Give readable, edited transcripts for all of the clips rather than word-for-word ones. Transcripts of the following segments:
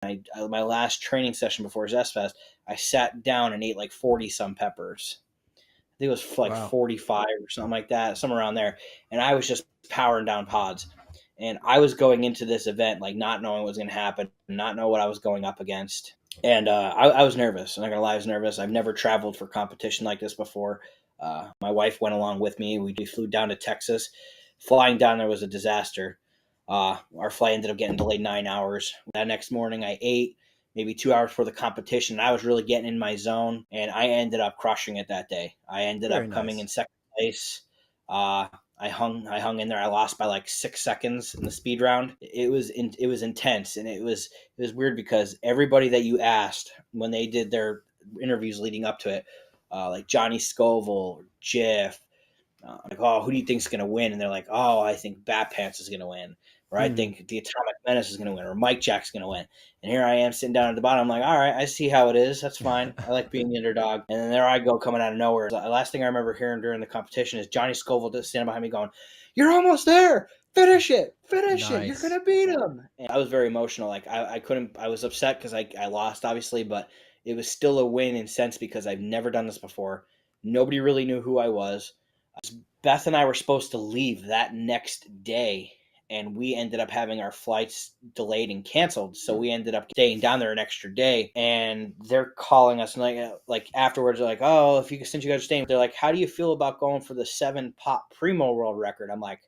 My last training session before Zest Fest, I sat down and ate like 40 some peppers. I think it was like Wow. 45 or something like that, somewhere around there. And I was just powering down pods. And I was going into this event like not knowing what was going to happen, not know what I was going up against. And I was nervous. I'm not going to lie, I was nervous. I've never traveled for competition like this before. My wife went along with me. We flew down to Texas. Flying down there was a disaster. Our flight ended up getting delayed 9 hours. That next morning, I ate maybe 2 hours before the competition. I was really getting in my zone, and I ended up crushing it that day. I ended Very up coming in nice. second place. I hung in there. I lost by like 6 seconds in the speed round. It was intense, and it was weird because everybody that you asked when they did their interviews leading up to it, like Johnny Scoville, Jiff, like, oh, who do you think's going to win? And they're like, oh, I think Bat Pants is going to win, or I Hmm. think the Atomic Menace is going to win, or Mike Jack's going to win. And here I am sitting down at the bottom. I'm like, all right, I see how it is. That's fine. I like being the underdog. And then there I go coming out of nowhere. The last thing I remember hearing during the competition is Johnny Scoville just standing behind me going, "You're almost there. Finish it. Finish it. You're going Nice. to beat him." And I was very emotional. Like I couldn't. I was upset because I lost, obviously, but it was still a win in sense because I've never done this before. Nobody really knew who I was. Beth and I were supposed to leave that next day, and we ended up having our flights delayed and canceled. So we ended up staying down there an extra day, and they're calling us and like afterwards, they're like, "Oh, if you since you guys are staying," they're like, "How do you feel about going for the 7 pop primo world record?" I'm like,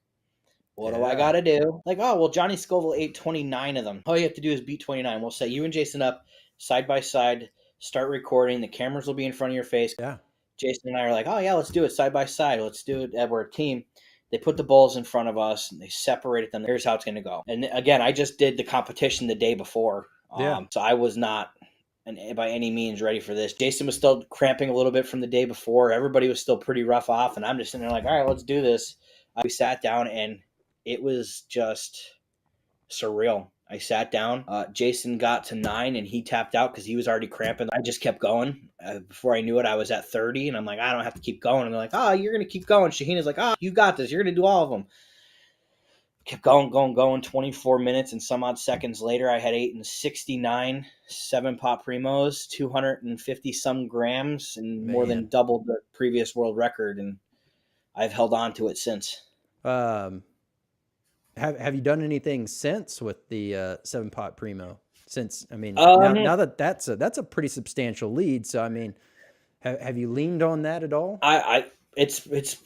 what do I Yeah. got to do? Like, oh, well, Johnny Scoville ate 29 of them. All you have to do is beat 29. We'll set you and Jason up side by side, start recording. The cameras will be in front of your face. Yeah. Jason and I are like, oh, yeah, let's do it side by side. Let's do it. We're a team. They put the bowls in front of us and they separated them. Here's how it's going to go. And again, I just did the competition the day before. Yeah. So I was not by any means ready for this. Jason was still cramping a little bit from the day before. Everybody was still pretty rough off. And I'm just sitting there like, all right, let's do this. We sat down and it was just surreal. I sat down. Jason got to 9 and he tapped out because he was already cramping. I just kept going. Before I knew it, I was at 30 and I'm like, I don't have to keep going. And they're like, oh, you're going to keep going. Shaheena's like, oh, you got this. You're going to do all of them. Kept going, going, going. 24 minutes and some odd seconds later, I had 8 and 69, 7 pop primos, 250 some grams, and more than Man. doubled the previous world record. And I've held on to it since. Um, have you done anything since with the 7 pot primo? Since I mean, now Um, that that's a pretty substantial lead. So I mean, have you leaned on that at all? I it's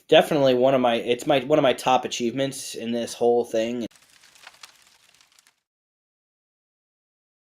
definitely one of my top achievements in this whole thing.